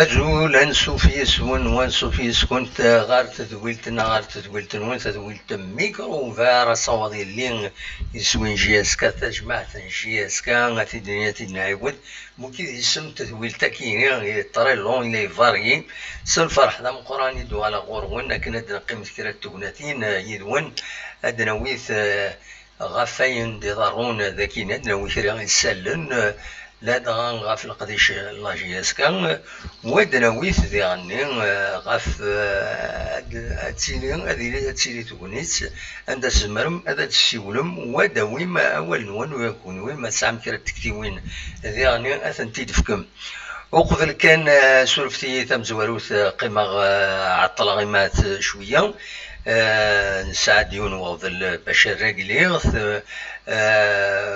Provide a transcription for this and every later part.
أزول أنسو في يسون وانسو في يسكن غار تدويلت نون تدويلت ميكرو فار صوادي اللي يسوين جياسكا تجمعت جياسكا غاتي دنيا تنعيود موكي يسم تدويلت كيني طري لون لي فاريي سل فرح دام قراني دو على غورون لكن ادنا قيمة كرا تقناتين يدون ادنا ويث غفاين دي ضارون ذاكين ادنا ويث يسلن لا دغان غاف القديش لاجياسكا ودنا ويث ذي غني غاف اتسيلي تونيت عند سمرم هذا تسيولم وداويم اول نون ويكون ويما تسعم كرا تكتيوين ذي غني اثنتي دفكم وقبل كان سولفتي ثم زواروث قيمة عطل غيمات شوية نساعد يون وظل بشر رجليغ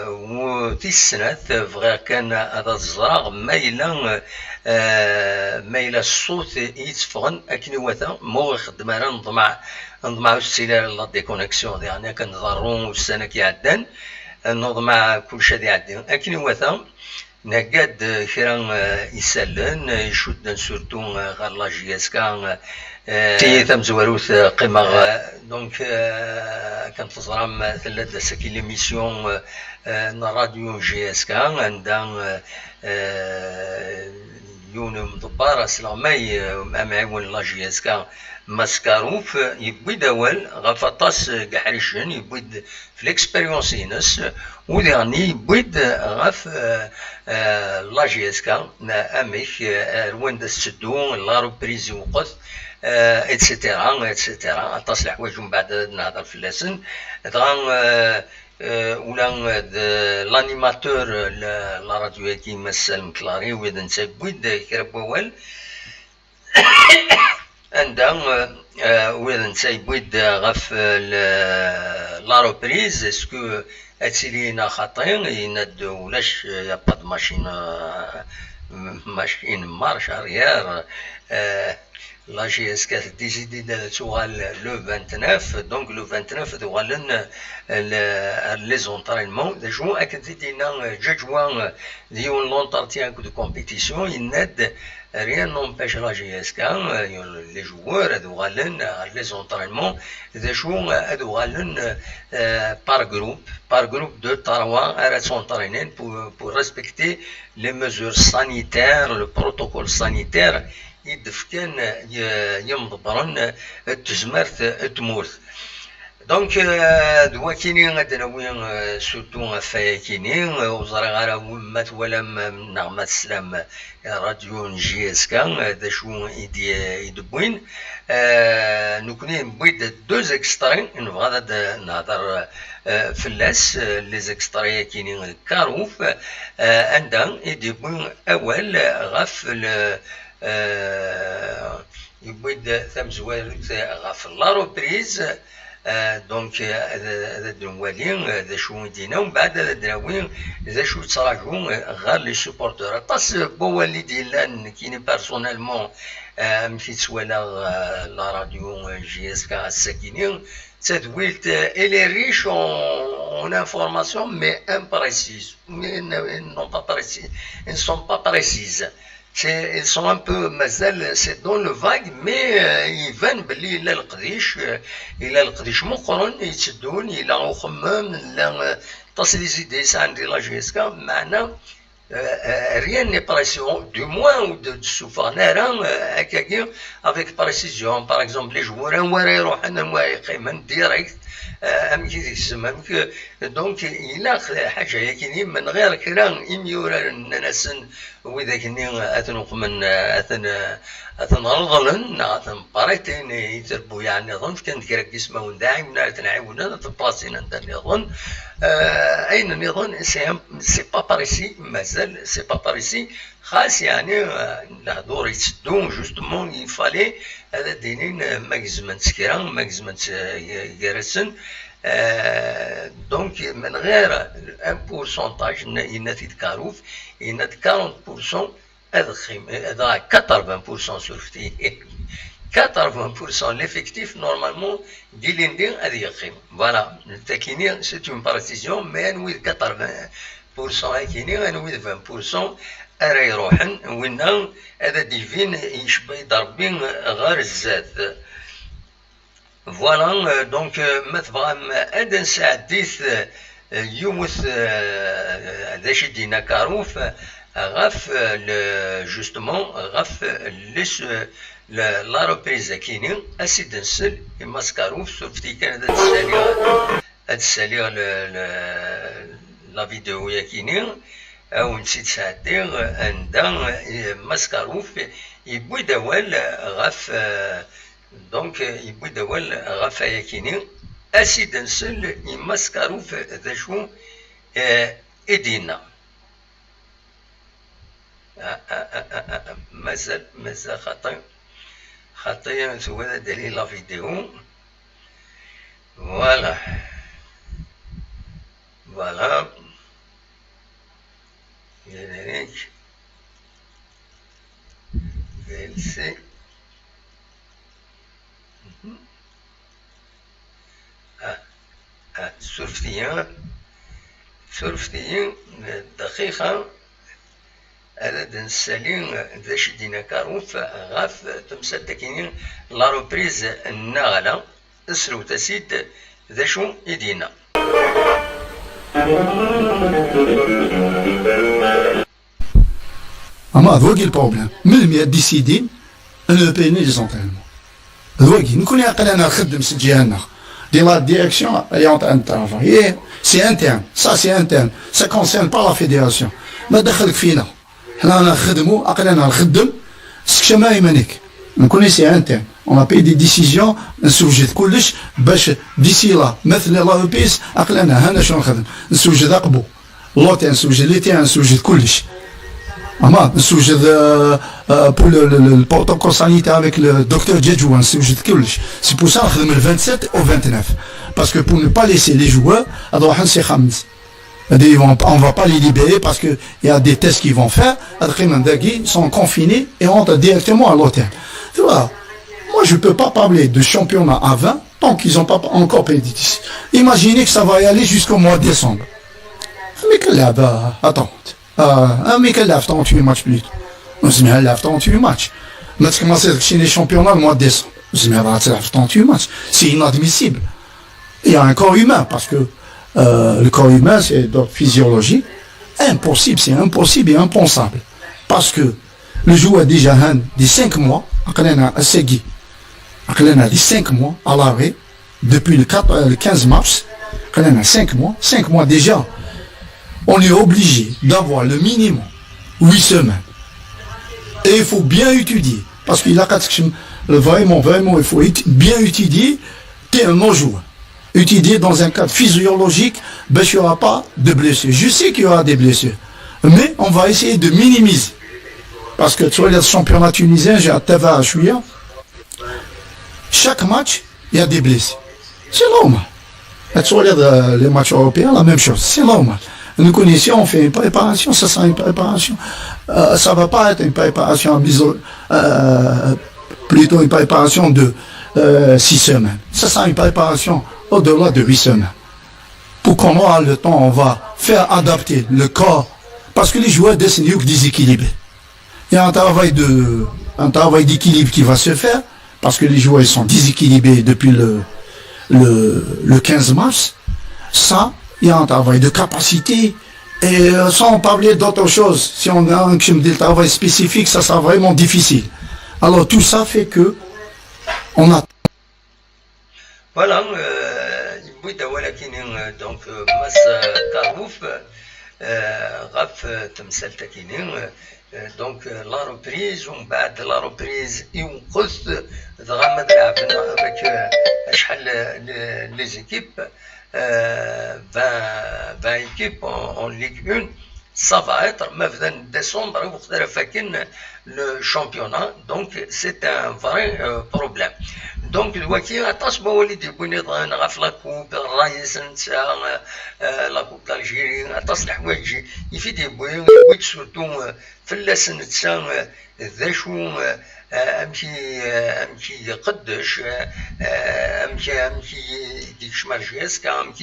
وتسنة فغير كان هذا الزراغ مايلا الصوت يتفغن أكني وثا مو يخدم أنا نضمع السيلة لا ديكونيكسيون يعني كنضرون والسنة كيعدان نضمع كل شيء يعدان أكني وثا نقاد كرا يسالن يشدن سورتو غير لاجياسكا تي ثم زواروث قيمة دونك كانت تزرام ثلاثة ساكي ليميسيون راديو جياسكا عندها يون مضبارة سلامي معاون لاجياسكا ماسكاروف يبوي داول غفطاس قحريشن يبوي في الاكسبيريونس ينس وديرني يبوي غف لاجياسكا اميك روان دا السدو لا روبريزي وقت اتسيتيرا اتصل حوايج من بعد نهضر في اللسن دغان ولا لانيماتور لا راديو كيما سالم كلاري ويدا نسبويد كربوال عندها ويدا نسبويد غف لا روبريز اسكو اتسيلينا خاطين يند ولاش يا با ماشين مارش اريير لا جي اس كا ديزيدي تغال لو 29 دونك لو 29 تغالن لي زونطرينمون جو اكدينا جوان ديون لونطارتيان دو كومبيتيسيون يناد rien n'empêche la GSK les joueurs تغالن لي زونطرينمون تغالن par groupe de 3 à s'entraîner pour respecter les mesures sanitaires le protocole sanitaire يدفكان يمضبرن التزمرت تمورث دونك دوا كيني غادنا وين سورتو فايا كيني وزرا غارا مات ولا نغمة السلام راديو جي اس كا دا شو يدبوين نكوني بويد دوز اكسترين نبغى نهضر فلاس لي زكستريا كيني كاروف عندها يدبوين اول غف يبويد ثم زوال غف لا روبريز دونك هذا دنوالين ذا شو دينا ومن بعد هذا دراوين ذا شو تراجعون غير لي سوبورتور طاس بوالي ديالان كيني بيرسونيلمون مشيت سوالا لا راديو جي اس كا الساكينين تدويلت الي ريش en information mais imprécises non pas précises ils ne sont pas précises ils sont un peu مازال c'est dans le vague mais يبان بلي إلا القديش مقرن يتسدون إلا وخمام إلا تصل زيديس عندي لا جيسكا معنا rien n'est précis du moins ou de souffrir avec précision par exemple les joueurs وراي يروح أنا واقيما direct أمشي تسمى دونك إلا حاجة يكني من غير كلام إميورا الناس وإذا كني أثنق من أثن رضلن أثن باريتين يتربو يعني ظن كان كرك اسمه ونداعي ونعيونا تباسين عندنا يظن أين يظن سي با باريسي مازال سي با باريسي خاص يعني الهضور يتسدون جوستمون يفالي هذا دينين ماكزمنت سكيرا ماكزمنت جارسن دونك من غير ان بورسونتاج يناتي كاروف ينات 40% ادخيم هذا 80% سورفتي 80% l'effectif normalement ديليندين هذه يخيم فوالا تاكيني سيت اون بارتيزيون مي نويد 80% هكيني نويد 20% أرا يروحن وين هذا ديفين يشبه يضربين غير الزاد. فوالا دونك ما تبغى هذا نساعديث يومث هذا شي دينا كاروف غاف جوستومون غاف ليش لا روبريز كينين اسيد نسل ماسكاروف سورفتي كان هاد السالي لا فيديو يا كينين او نسيت ساعتين عندها ماسكاروف يبوي دوال غاف دونك يبوي دوال غاف يا كينين اسيد نسل ماسكاروف ذا شو ايدينا مازال خطية سوى دليل لا فيديو. فوالا لذلك فيلسي سورفتيين دقيقة هذا نسالين ذا شدينا كاروف غاف تمسد كاينين لا روبريز النغلة اسرو تسيد ذا شو يدينا. اما هذوكي البروبليم من المية ديسيدين انو بيني لي زونترينمون هذوكي نكون عاقل انا نخدم سجيانا دي لا ديريكسيون ايونت ان ترافاي سي انترن سي انترن سا كونسيرن با لا فيديراسيون ما دخلك فينا حنا نخدمو عقلنا نخدم سكشما يمانيك نكون سي انترن اون بي دي ديسيزيون نسوجد كلش باش ديسي لا مثل لا او بيس عقلنا هنا شنو نخدم نسوجد عقبو لوتي نسوجد ليتي نسوجد كلش اما نسوجد بول البروتوكول سانيتير افيك لو دكتور جيجو نسوجد كلش سي بور سا نخدم ال 27 او 29 باسكو بور نو با ليسي لي جوeurs نروح نسي خمس. On ne va pas les libérer parce qu'il y a des tests qu'ils vont faire. Ils sont confinés et rentrent directement à l'hôtel. Tu vois, moi je ne peux pas parler de championnat à 20 tant qu'ils n'ont pas encore payé d'ici. Imaginez que ça va y aller jusqu'au mois de décembre. Mais quelle là-bas, attends. Mais quelle là, 38 matchs plus. On se met à 38 matchs. On a commencé chez les championnats le mois de décembre. On se met à 38 matchs. C'est inadmissible. Il y a un corps humain parce que le corps humain, c'est d'ordre physiologique. Impossible, c'est impossible et impensable. Parce que le joueur déjà des 5 mois, des 5 mois à l'arrêt, depuis le 15 mars, 5 mois déjà, on est obligé d'avoir le minimum 8 semaines. Et il faut bien étudier. Parce qu'il a vraiment, il faut bien étudier. T'es un non-joueur. Étudier dans un cadre physiologique, ben, il n'y aura pas de blessures. Je sais qu'il y aura des blessures, mais on va essayer de minimiser. Parce que tu vois, les championnats tunisiens, j'ai un Tava à Chouia, chaque match, il y a des blessés. C'est normal. Et tu regardes les matchs européens, la même chose, c'est normal. Nous connaissons, on fait une préparation, ça sera une préparation. Ça ne va pas être une préparation plutôt une préparation de 6 semaines. Ça sera une préparation au-delà de 8 semaines. Pour qu'on aura le temps, on va faire adapter le corps. Parce que les joueurs descendent déséquilibrés. Il y a un travail d'équilibre qui va se faire. Parce que les joueurs sont déséquilibrés depuis le 15 mars. Ça, il y a un travail de capacité. Et sans parler d'autre chose, si on a un travail spécifique, ça sera vraiment difficile. Alors tout ça fait que on a... Voilà, ولكن دونك ماس كاروف غاف تمثال تاكينين دونك لا روبريز ومن بعد لا روبريز يوقف دغا لعبنا افيك شحال لي زيكيب 20 équipes en Ligue 1. Ça va être maintenant décembre وقت فاكين le championnat, donc c'est un vrai problème. Donc دلوقتي عطاش بوليدي بني غاف لا كوب الرايس نتا لا كوب دالجيري عطاش الحوايج يفيد يبوي سورتو فلاس نتا ذا شو امشي يقدش امشي ديك شمارجيسكا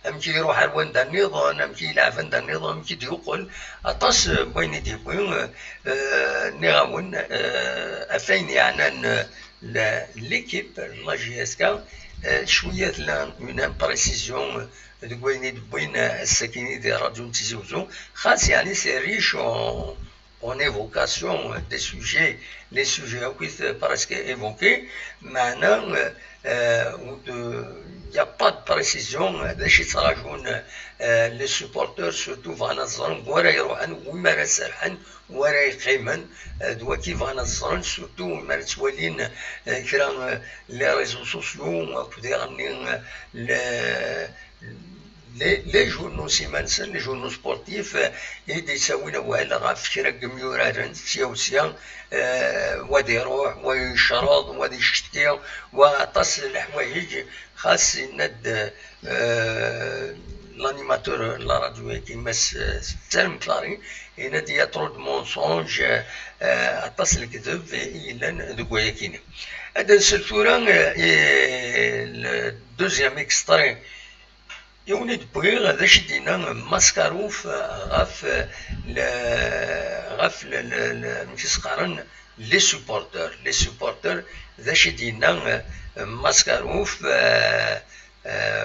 امشي يروح الوان دا النظام امشي يلعب دا النظام امشي يقول اطاس بوين دي بوين نغاون افين يعني ليكيب لا جيسكا شويه اون بريسيزيون دوين الساكني دي راديو تيزوزو خاص يعني سي ريش en évocation des sujets, les sujets presque évoqués. Maintenant, il n'y a pas de précision. Les supporters, surtout, vont surtout les réseaux sociaux, les journaux سيمانسن les journaux sportifs يدي يسوينا وهلا غاف كرا كميورات سياوسيا وادي يروح ويشرض وادي يشتكي وتصل الحوايج خاص ند l'animateur la radio كيما سالم كلاري ينادي يطرد مونسونج اتصل الكذب الى دكويا كينا هذا السلفورة الدوزيام اكستري يونيد بويغ ذا شدينا ماسكاروف غاف مكسقارن لي سوبورتر ذا شدينا ماسكاروف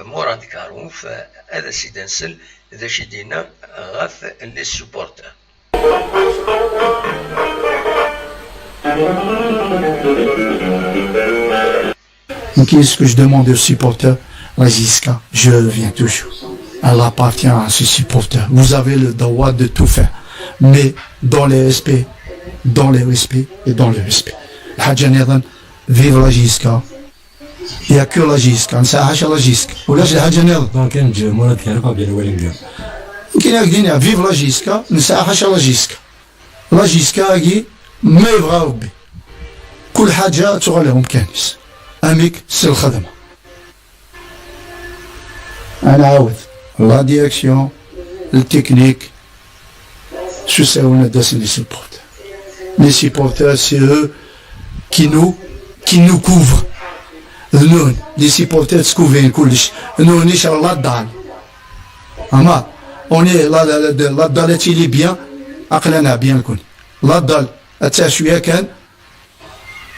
مراد كاروف هذا سيدنسل ذا شدينا غاف لي سوبورتر. Qu'est-ce que je demande aux supporters? Rajiska, je viens toujours. Elle appartient à ce supporter. Vous avez le droit de tout faire, mais dans le respect et dans le respect. Vive la Jiska. Il n'y a que la Jiska. On ne sait pas la Jiska. Ou là, j'ai la Jiska. Vive la Jiska. On ne sait pas la Jiska. La Jiska, ما يبغى ربي كل حاجة تغلهم كانس أميك سي الخدمة أنا عاود لا ديريكسيون التكنيك شو ساونا داس لي سيبورتر لي سيبورتر سي eux qui nous couvrent نون لي سيبورتر تكوفين كلش نون إن شاء الله الدار أما أوني لا دالتي لي بيان عقلنا بيان نكون لا دال أتا شوية كان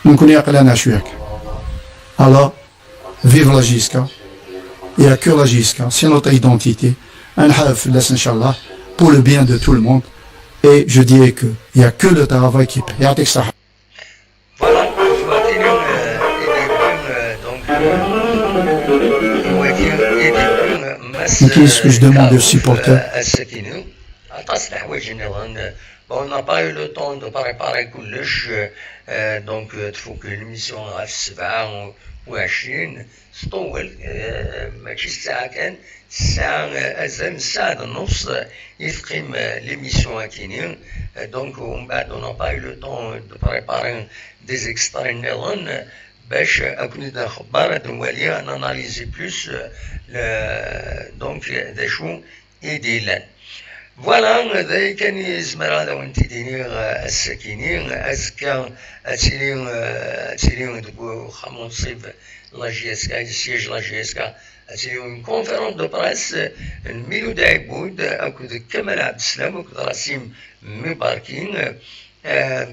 نكون يعقلنا شوية كان alors vive la Jiska. Il n'y a que la Jiska, c'est notre identité. Un half, Inch'Allah, pour le bien de tout le monde. Et je dirais qu'il n'y a que le travail qui paie. Voilà, qu'est-ce que je demande aux supporters? Bon, on n'a pas eu le temps de préparer كلش donc تفوق l'émission غاف 27 تطول ماشي الساعة كان الساعة أزال ساعة ونص يتقيم l'émission كاينين donc ومن بعد on n'a pas eu le temps de préparer des extraits نظن باش أكون خبار دوالية ناناليزي بلوس donc ذا شو يديلان فوالا ذا كان يزمر هذا وانت ديني الساكنين أزكى أتيلي دكو خامون صيف لا جي اس كا سياج لا جي اس كا أتيلي اون كونفيرونس دو بريس الميلو دايبود أكود كمال عبد السلام أكود راسيم مباركين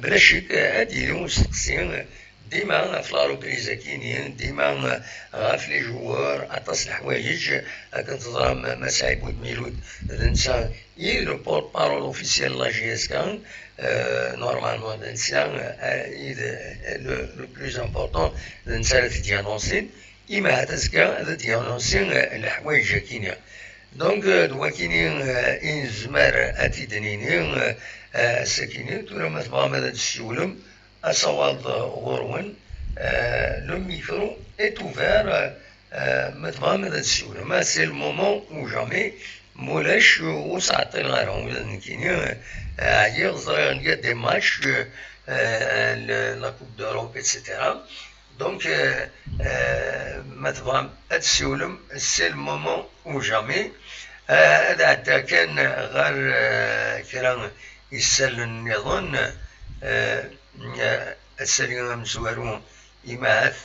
بلا شك هادي مستقسين ديما في لا روبريزا كاينين ديما غاف لي جوار عطاس الحوايج كتضرب مساعيب ودميلود نسا اي لو بورت بارول اوفيسيال لا جي اس كان نورمالمون نسا لو بلوز امبورطون نسا تديانونسين اما هتسكا تديانونسين الحوايج كاينين دونك دوا كاينين ان زمار اتيدنينين ساكنين تورا ما تبغى ماذا تسولم أصوات غرون le micro est ouvert maintenant ماذا تسولم ما سي المومون او جامي مولاش وسعطي غيرهم كاينين عيا صغير ندير دي ماتش لا كوب دوروب اكسيتيرا دونك مثلا تسولم سي المومون او جامي هذا حتى كان غير كلام يسال النظام السليم زوارو يماث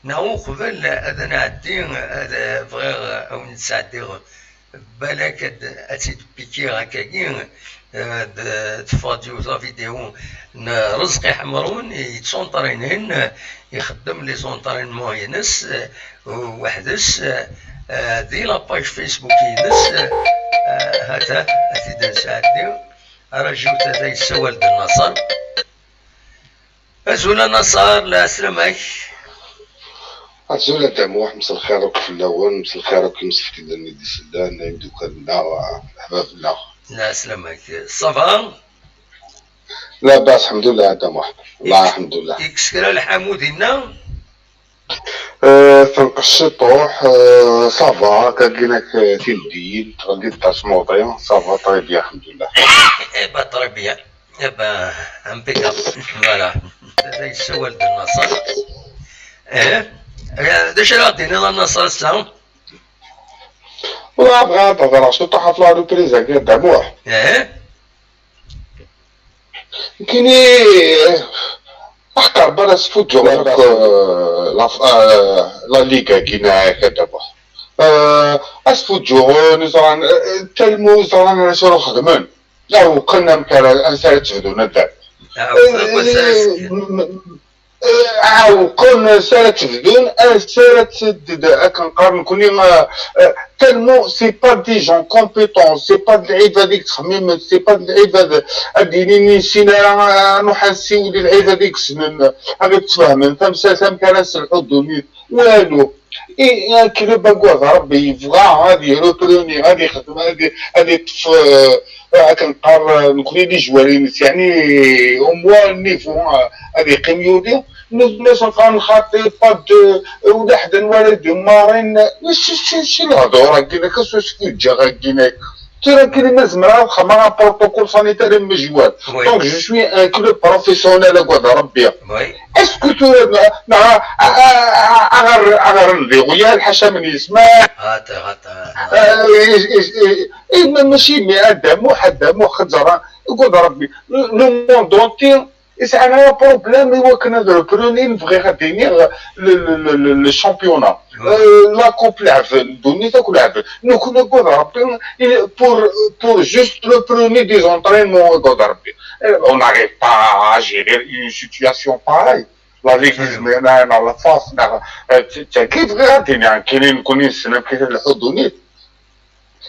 ناو قبل هذا نعدي هذا بغير او نتسعدي بالك اتيت بيكي هكاكي تفاديو لا فيديو رزقي حمرون يتسونطرينهن يخدم لي سونطرينمون ينس وحدس دي لاباج فيسبوك ينس هذا اتيت نساعدي رجعو تاتا يسوال بالنصر أزولا نصر لا سلامك أزولا دموح مسا الخير في الأول مسا الخير كي مسفتي دني دي سلان نايم دوكالنا وحباب الله لا سلامك صافا لا باس الحمد لله دموح الله الحمد لله يكسكرا الحمودينا تنقش طروح صافا كاكيناك تلدين تغلقيت تاع سموطيا صافا طريبيا الحمد لله إبا طريبيا إبا امبيكاب فوالا هذا يسوال بالنصر داش غادي نضل النصر السلام ولا بغا تهضر شنو طاح في لا روبريز هكا دموح كيني احقر بلا سفوتو لا ليغا كينا هكا دابا اسفوتو نزران تلمو زران شنو خدمن لا وقلنا مكان سالت تفدونا دابا وقلنا سالت تفدون سالت كنقارن كوني تلمو سي با دي جون كومبيتون سي با اللعيبه هذيك تخمم سي با اللعيبه اديني نسينا نحسيو لي اللعيبه هذيك سنن هذيك تفهمن فمسا كان نسلحو دوني والو اي كلوب اكوا ربي يبغى غادي يروبروني غادي يخدم هادي كنقار نكوني لي جوارين يعني او نيفو هادي قيميودي الناس كنخاطي با ولا حدا ولا دو مارين شي الهضور كينا كاش كيتجا كينا ترى كلمة زمرا خمرا بروتوكول سانيتير مجوال دونك جو سوي ان كلوب بروفيسيونيل اكوا ربي اسكو تو اغر نضيغويا الحاشا من يسمع ماشي 100 دمو خزران يقول ربي لو موند اونتي يسعنا بروبليم هو كنا نبروني نبغي غادي لو شامبيونا لا كوب لعب الدنيا تاكل لعب نكون نقول ربي pour juste le premier des entraînements de ربي on n'arrive pas à gérer une situation pareille la l'église منا على فاس كيف غادي يعني كاينين نكونين السنه كيف الحضونيت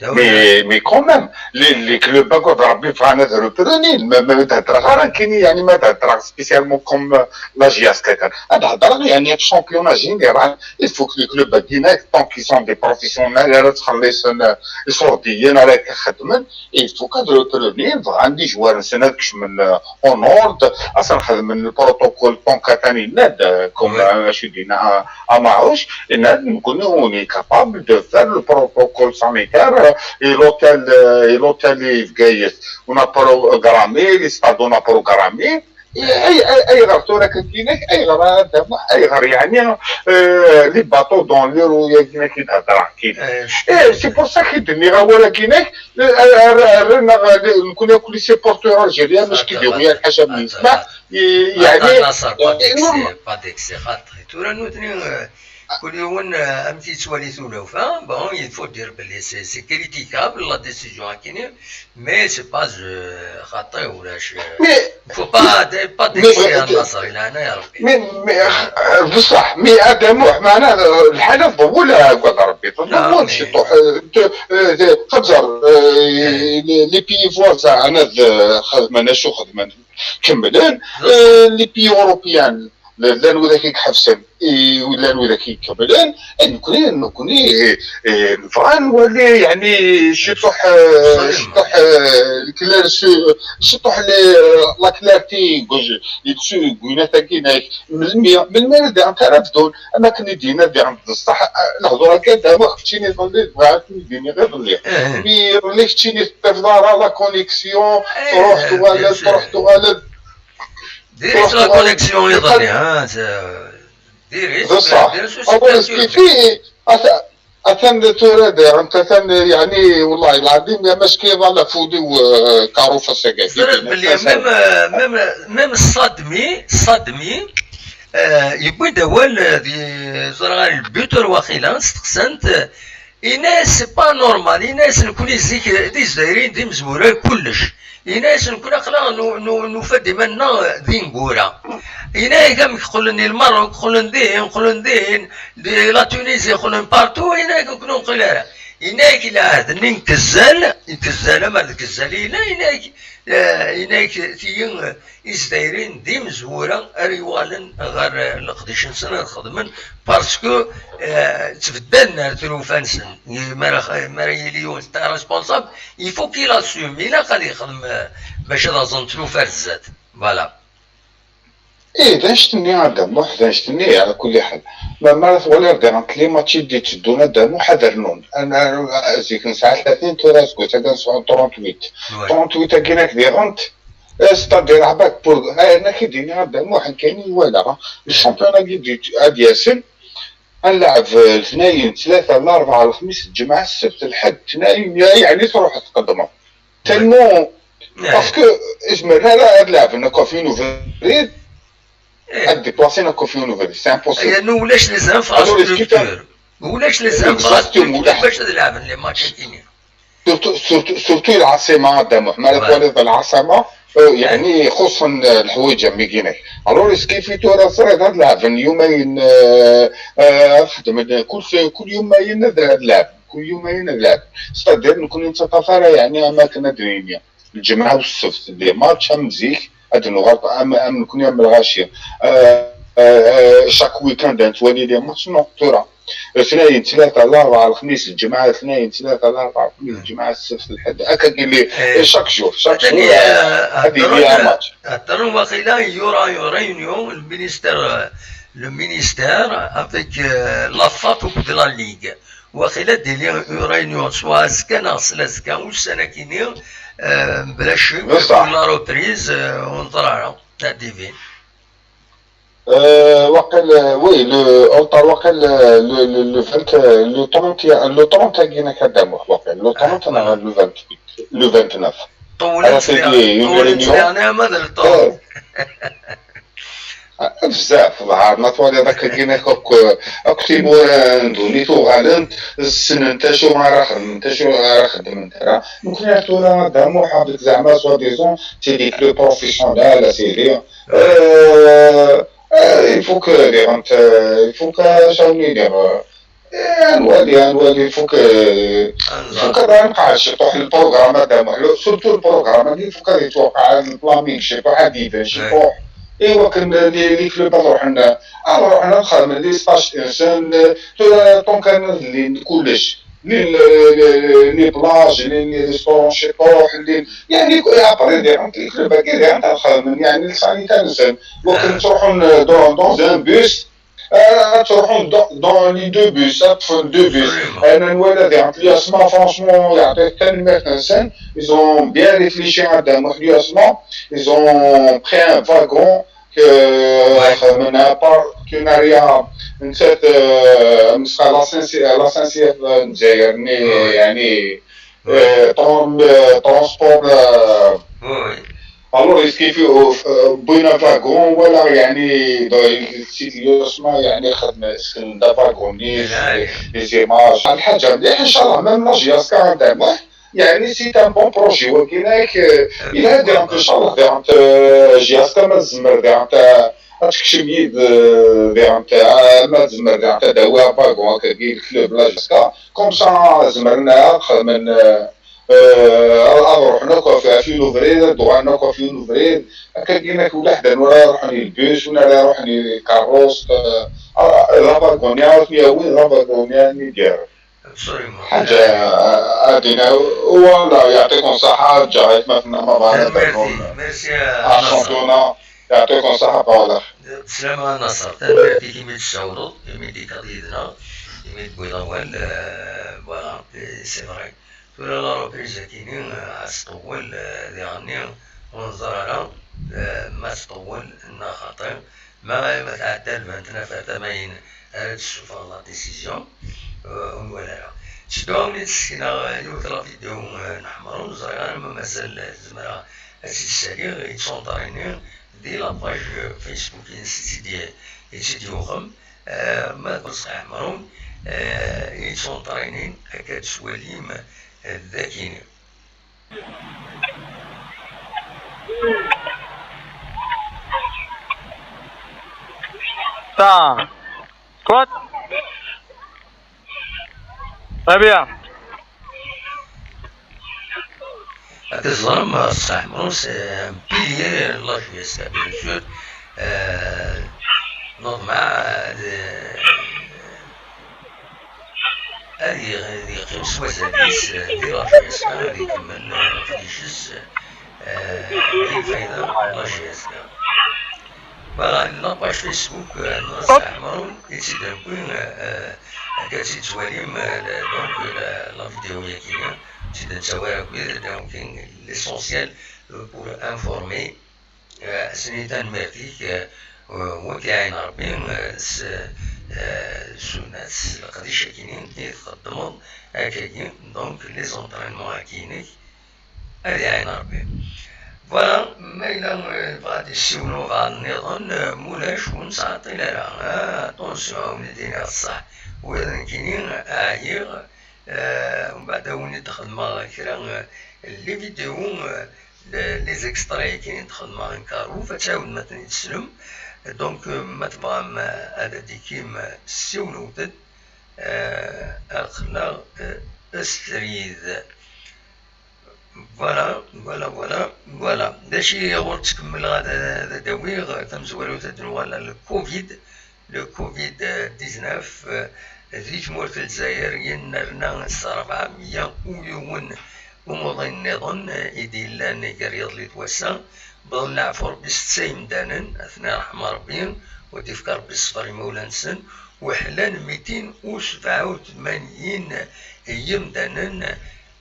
مي كومام لي كلوب هكا ربي فانا روبرونين ما تهضر غير كاين يعني ما تهضر سبيسيالمون كوم لا جياس كاكا تهضر يعني الشامبيون جينيرال الفو لي كلوب ديناك طون كي سون دي بروفيسيونيل تخليصن يصورديين عليك خدمن الفو كاد روبرونين عندي جوار سنه كشمل اونورد اصلا خدم البروتوكول طون كاتاني ناد كوم شو دينا معوش ان نكونوا كابابل دو فار لو بروتوكول سانيتير et l'hôtel est gagné. On a programmé, les stades on a programmé. أي غير تورا كاينك أي غير يعني لي باطو دون ليرو ياكينا كيتهضر كاين سي بور سا كيدني غا ولا كاينك نكون كل سي بورتور الجيريان باش كيديروا غير الحاجه من يسمع يعني با ديكسي خاطري تورا نوتني كل يوم امتي توالي ثولوفا بون il faut dire بلي سي كريتيكابل لا ديسيجن كاينه مي سي با خاطئ ولاش faut pas ديكسي النصر هنا يا ربي بصح مي ادموح معناها الحاله ضوله قال ربي طول شي طوح خبزر لي بي فوازا انا خدمنا شو خدمنا كملان لي بي اوروبيان لا نوذاك حفصا ولا نوذاك كملان نكوني نفران ولي يعني شطح شطح لا كلارتي يتسو قويناتا كيناك من المال دي عم تعرف دول انا كني دينا دي عم تصح نهضر هكا ما خفتيني ضليت بغات نديني غير ضليت مي اللي خفتيني تفضل لا كونيكسيون تروح تغالب ديريس لا كونيكسيون يضلي ها ديريس بصح اول سكيفي أثن تورا أنت أثن يعني والله العظيم يا مشكي ظل فودي وكاروفا سكاكي صرت بلي ميم الصادمي يبوي دوال دي زرغا البيوتر واخيلا استقسنت إناس سي با نورمال إناس نكون يزيك دي زايرين دي مزورة كلش إناس نكون أخلا نفدي منا ذي نقورا إنا كم يقولن المغرب يقولن دين دي لا تونيزي يقولن بارتو إنا يكونوا قلارا إنا كلا هذا يكزال ما الكزال إنا تيين إزدايرين دي مزورة أريوالن غير لقديشن سنة خدمن باسكو تفدلنا تلوفانسن مرا يليون تاع ريسبونسابل يفو كي لاسيوم إلا قال يخدم باش هذا تلوفان الزاد فوالا. إيه داشتني عدم واحد داشتني على كل حال ما ولا رجعت لي ما تشدي تشدونا دانو حذرنون أنا زيك نساعة 30 توراس قلت أنا 38 كنا كديرنت ستادير عباك بور أنا كيديني عدم واحد كاين ولا الشامبيون غادي ياسن نلعب الاثنين ثلاثة الأربعة الخميس الجمعة السبت الحد اثنين يعني تروح تقدموا تلمو باسكو اسمر هذا نلعب نكوفي نوفريد déplacer nos conflits nouvelles, c'est impossible. Nous laisse les infrastructures. Nous laisse les infrastructures. باش تلعب لي ماتش كيني. surtout العاصمة دابا مالك ولد العاصمة يعني خصوصا الحوايج ميكيناك. alors اسكي في تورا صريت هاد اللعب يومين خدم كل يومين نلعب كل يومين نلعب. ستادير نكون انت طفره يعني اماكن ادرينيه الجمعة والسبت دي ماتش مزيك أدنو غلط أم نكون يوم الغاشية شاك ويكاند أنت ولي لي ماتش نوتورا اثنين ثلاثة الأربعة الخميس الجمعة اثنين ثلاثة الأربعة الخميس الجمعة السبت الحد أكا قال لي شاك جور هذه هي ماتش. الترون وقيلا يورا réunion le ministère avec la FAP de la Ligue وقيلا دير réunion سوا زكا ناقص لا زكا والسنة كيني بلاش لا روبريز ونطلع تاع ديفين وقال وي لو وقال لو 30 لو 30 كاينه كدام وقال لو 30 انا لو 29 طولت انا ماذا الطول بزاف عرضنا طوال هذاك كاين اكتيبو ندوني تو غالن السنه نتا شو راه خدم نتا شو راه خدم انت ممكن يعطوا لنا دامو حابك زعما سوا ديزون تيديك لو بروفيسيونال لا سيري الفوك ديرنت الفوك شاوني يدير نولي الفوك راه نبقاش يطيح البروغرام دامو سورتو البروغرام اللي فوك يتوقع البلانينغ شي واحد يدير شي روح ايوا كان لي كلوب نروح نخدم لي سطاج انسان طون كان اللي كلش لي بلاج لي ريستورون شي طروح اللي يعني ابري دير لي كلوب كي نخدم يعني لساني كنسان وكن تروحون دون ان بوس تروحون دون لي دو بوس تفهم دو بوس انا نولد يعطي اسماء فرانشمون يعطيك كلمات انسان ils ont bien réfléchi à d'un orientement ils ont pris un wagon que n'a pas qu'une area une cette la SNCF نجايرني يعني transport alors est-ce qu'il fait بين فاغون ولا يعني السيت يسمى يعني خدمه دا فاغون لي زيماج الحاجه مليح ان شاء الله ميم لاجياس كاع دابا يعني سي ان بون بروجي ولكنك الى ديرانت ان شاء الله ديرانت جياس كما الزمر ديرانت تكشميد ديرانت ما الزمر ديرانت داوها فاغون هكا كي الكلوب لا جيسكا كوم سا زمرنا من روحنا كوفي نوفريد دوغانا كوفي نوفريد هكا كاينك وحده ولا روحني البيش ولا روحني كاروس لا فاغون يعرفني وين لا فاغون يعني دير حاجة أدينا ولا يعطيكم الصحة جايت ما بعرف ميرسي الشامبيونا يعطيكم الصحة بعض سلامة نصر تنبعتي كيميت الشعوض كيميت قضيتنا كيميت بويضاوال فوالا سي فري تولا لا روبريز كيني عستطول ذي غني ونظر على ما تطول إنها خاطر ما تعدل 29 تشوف لا ديسيزيون ولا شدون نسينا يوث لا فيديو نحمرو زرقان مازال زمرا هادشي السريع يتصونطريني دي لاباج فيسبوك يتيديوهم ما تبص حمرون يتصونطريني هكا تسواليم ذاكيني Tá. Quanto? Très bien. الظلام صح مروس بيليير لا جيس بيان سور نوض مع هذه خمس وسادس دي لا جيس هذه كمل فيشس الفايدة لا جيس فوالا لا باج فيسبوك صح مرون يتسيد نكون كاتسيد تواليم دونك لا فيديو ياكينا تسيد نتسوى كوير دونك ليسونسيال بور انفورمي سنيتان ميرتيك وكاين ربي سوناس قديش كاينين يتقدموا هكاكين دونك لي زونطرينمون كاينين هادي عين ربي فوالا ما إلا غادي نسولو على النظام مولاش ونسعطي لها أطونسيون وليدينا الصح وإذا كاينين عاير ومن بعد وني تخدم كرا لي فيديو لي زيكستراي كاينين تخدم نكارو فتعاود مثلا تسلم دونك ما تبغى هذا ديكيم سولو تد أخلا استريد فوالا داشي غور تكمل غادا داوي تمزوالو تدنو على الكوفيد 19 في جمهورية الجزائر ينرنا 400 مليون ومضين نظن إديلا نيكاريض لي توسا بضل نعفر بستين دانن أثناء رحمة ربي وتفكر بالصفر مولانسن وحلان 287 أيام دانن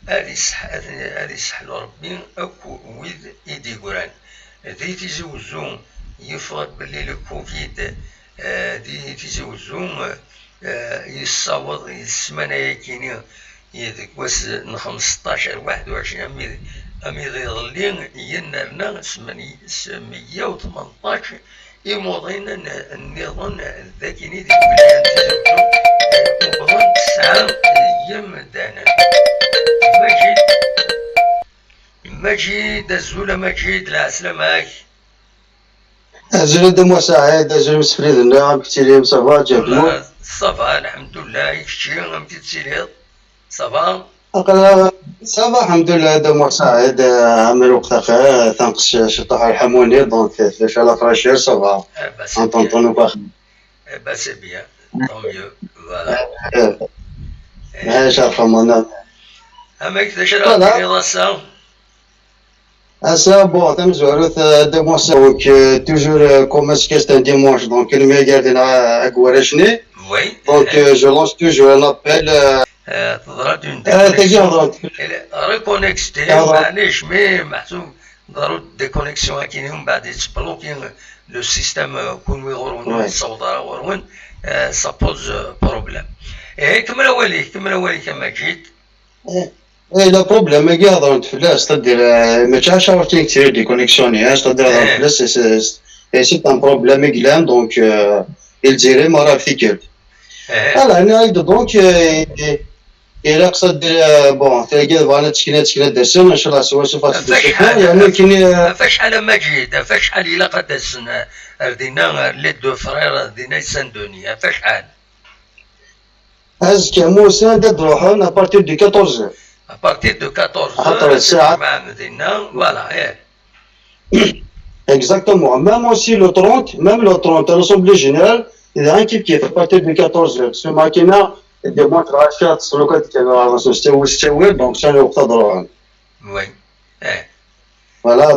هذه سحلو ربي أكو ويد إيدي قران ذي تزوزون يفرض باللي الكوفيد ذي تزوزون يصوض السمانة يكيني يذك واس 15 21 أمي ذي ظلين ينرنا 818 يموضين النظام الذاكيني ذي بلان تزوزون وبغن 9 أيام دانا مجيد الزولة مجيد العسلامة أجل دمو سعيد أجل مسفريد النعم كتيريم صفا جابلو صفا الحمد لله يكشي غمتي تسيريض صفا أقل صفا الحمد لله دمو سعيد عمل وقت أخير تنقص شطح الحموني دونك فلاش على فراشير صفا أنطونطونو باخ بس بيا طوميو فوالا ماشي الحمونا أما كيفاش راكي راسا Ça, bon, comme je le dis, moi, c'est toujours comme est-ce que c'est un dimanche, donc il me garde à Guarachni. Oui. Donc je lance toujours un appel. تضرب ديكونيكسيون ريكونيكستي معليش مي محسوب ضروري ديكونيكسيون كاينين من بعد يتبلوكين لو سيستيم كون يغورون الصوت راه غورون سا بوز بروبليم كمل اولي كما جيت Le problème est qu'il y a c'est-à-dire mais tu as cherché que des connexions c'est-à-dire c'est un problème global donc il dirait مرافق alors donc il a c'est-à-dire bon تلاقي بغينا تسكينه درسنا ان شاء الله سوا يعني كاين فشحال مجيد فشحال الا قد السنه ردينا لي دو فرير دينا سان دوني فشحال هاز كموسى دروحون à partir de 14 à partir de 14 مع مدينة voilà exactement même aussi le 30 l'Assemblée générale il y a un qui fait à partir de 14 parce que Makina démontre à chaque slogan qu'il y a un donc ça le وقت oui voilà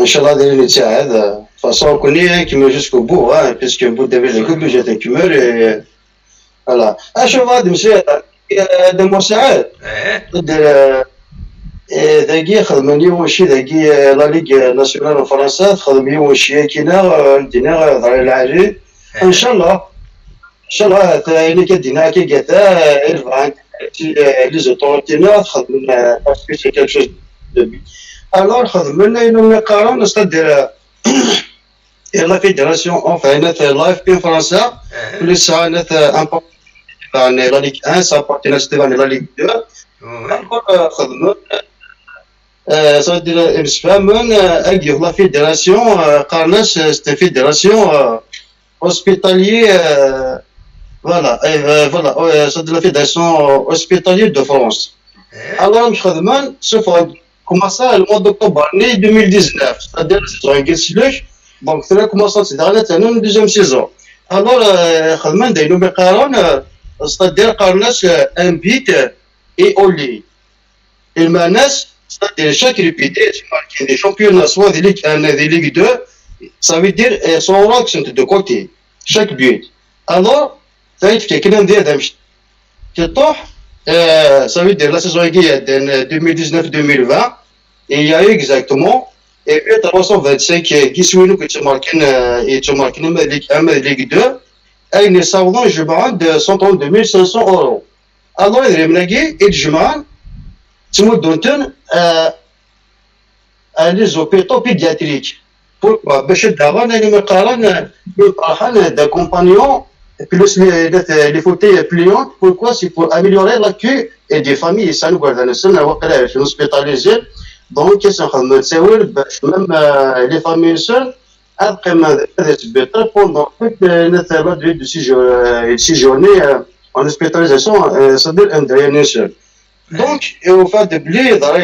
Inch'Allah دير اللي تساعد façon كوني كيما jusqu'au bout puisque vous devez les coups j'ai été cumulé voilà اشوف هذا مسير دمو ساعات ذاكي خدمن يوم شي ذاكي لا ليغ ناسيونال فرنسا خدم يوم شي كينا دينا ضري العاجي ان شاء الله ان شاء الله اللي كدينا كي قاتا الفان لي زوتوريتينا خدمن باسكو سي كالك شوز دو بي الوغ خدمن انه مقارنه ستادير la fédération, enfin, live en français, plus ça, la Ligue 1, ça appartient à la Ligue 2. Encore, ça veut dire, la fédération, Carnes, c'est une fédération hospitalière, voilà, ça veut dire la fédération hospitalière de France. Alors, je me demande, comment ça, le mois d'octobre 2019, c'est-à-dire, c'est un donc c'est commence à se dire c'est une deuxième saison alors خدمنا دايرو مقارن c'est-à-dire قارناش invite et Oli الماناس c'est-à-dire chaque répété marquer des championnats soit des Ligue 1 des Ligue 2 ça veut dire son rôle sont de côté chaque but alors ça veut dire كنا ندير هذا مش كطوح ça veut dire la saison de 2019-2020 il y a eu exactement et puis 325 qui sont nous que tu marques une Ligue 2 et une savons je de 132 500 €. Alors il remenait et je m'en tu me donnes les hôpitaux pédiatriques pourquoi parce que d'avant les مقارنة des compagnons plus les fauteuils pliants pourquoi c'est pour améliorer l'accueil et des familles ça nous garde nous hospitalisés donc même les familles seules après pendant toute notre période de séjourner en hospitalisation c'est-à-dire un dernier seul donc au fait de blé dans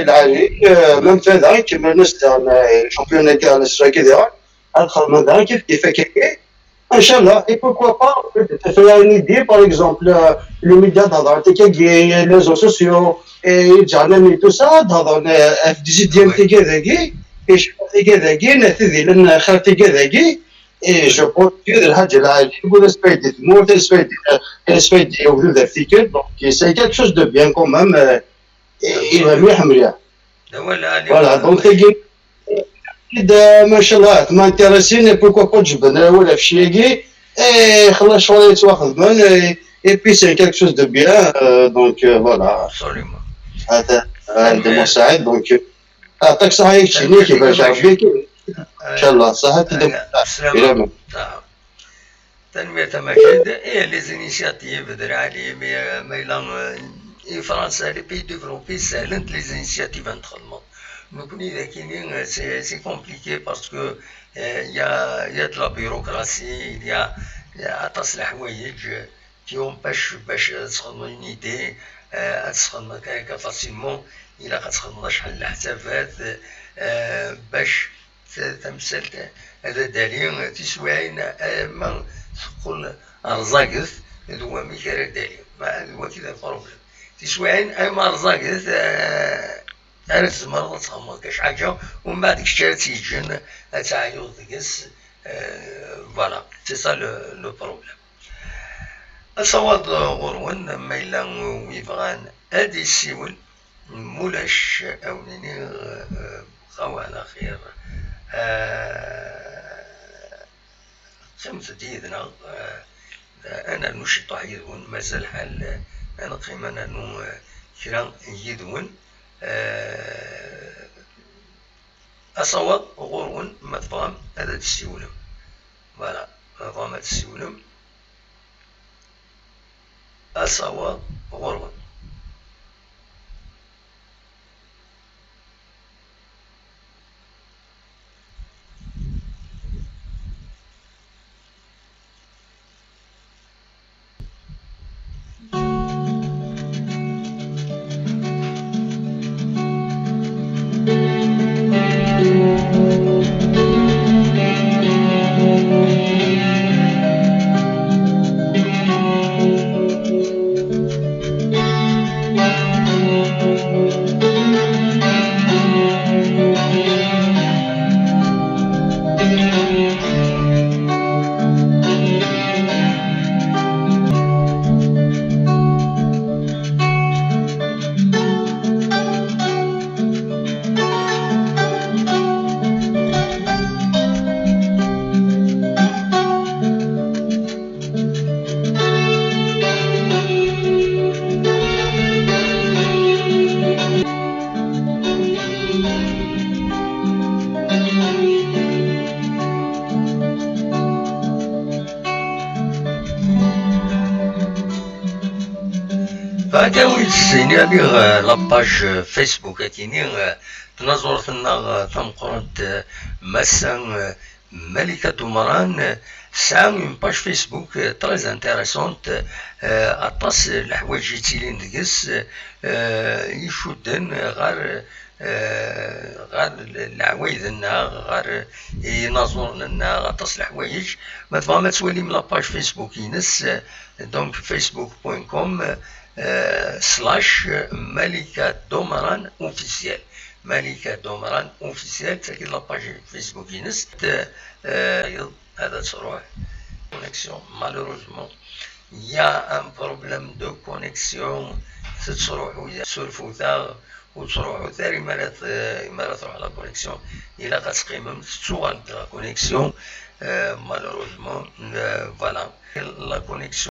même fait dans qui le championnat de la كده الخدمة ده كيف كيف Inch'Allah, et pourquoi pas faire une idée, par exemple, les médias d'adresse, les réseaux sociaux, et tout ça, dans le FDCDM, et je et je pense que c'est quelque chose de bien quand même, et voilà, donc ما شاء الله ما انترسين بوركو با تجبنا ولا في شيء اي خلاص شويه تواخذ من اي بي سي كالك شوز دو بيان دونك فوالا هذا مساعد دونك اعطيك صحيح شيني كيفاش عرفيك ان شاء الله صحه تدوم تنمية مجد et les initiatives de rallye mais France les pays développés c'est les initiatives entre le monde c'est compliqué parce que il y a de la bureaucratie, il y a تصل حوايج qui empêchent باش تخدم une idée تخدم هكا فاسيلمون إلا كتخدم شحال الحسابات باش تمثل هذا دليل تسوعين ما تقول رزاقث هو ميكار دليل هو كذا بروبليم تسوعين أي ما رزاقث عرفت مرة تخمم كاش حاجة ومن بعد كشتات يجن تعيط دقس فوالا سي سا لو بروبليم أصوات غرون ما إلا ويبغان هادي السيول مولاش أونيني خوانا خير خمسة ديدنا أنا نشيط يدون مازال حال أنا قيمنا نو كرا يدون أصوات غرون مطفام هذا السيولم فوالا مطفام هذا السيولم أصوات غرون هذا ويتسيني عليه لاباج فيسبوك كيني تنظرتنا تمقرد مسا ملكة دمران ساعة اون باج فيسبوك تريز انتيريسونت اطاس الحوايج يتيلين ديكس يشدن غير العوايدنا غير ينظرنا غطاس الحوايج ما تبغى ما تولي من لاباج فيسبوك ينس دونك facebook.com سلاش ملكة دمران اوفيسيال ملكة دمران اوفيسيال تاكيد لاباج فيسبوك ينس هذا تروح connexion. Malheureusement, il y a un problème de connexion. تروح ويسولفوا ثار وتروحوا ثار ما تروح لا كونيكسيون إلا كتقيم تسوغ لا كونيكسيون malheureusement voilà la connexion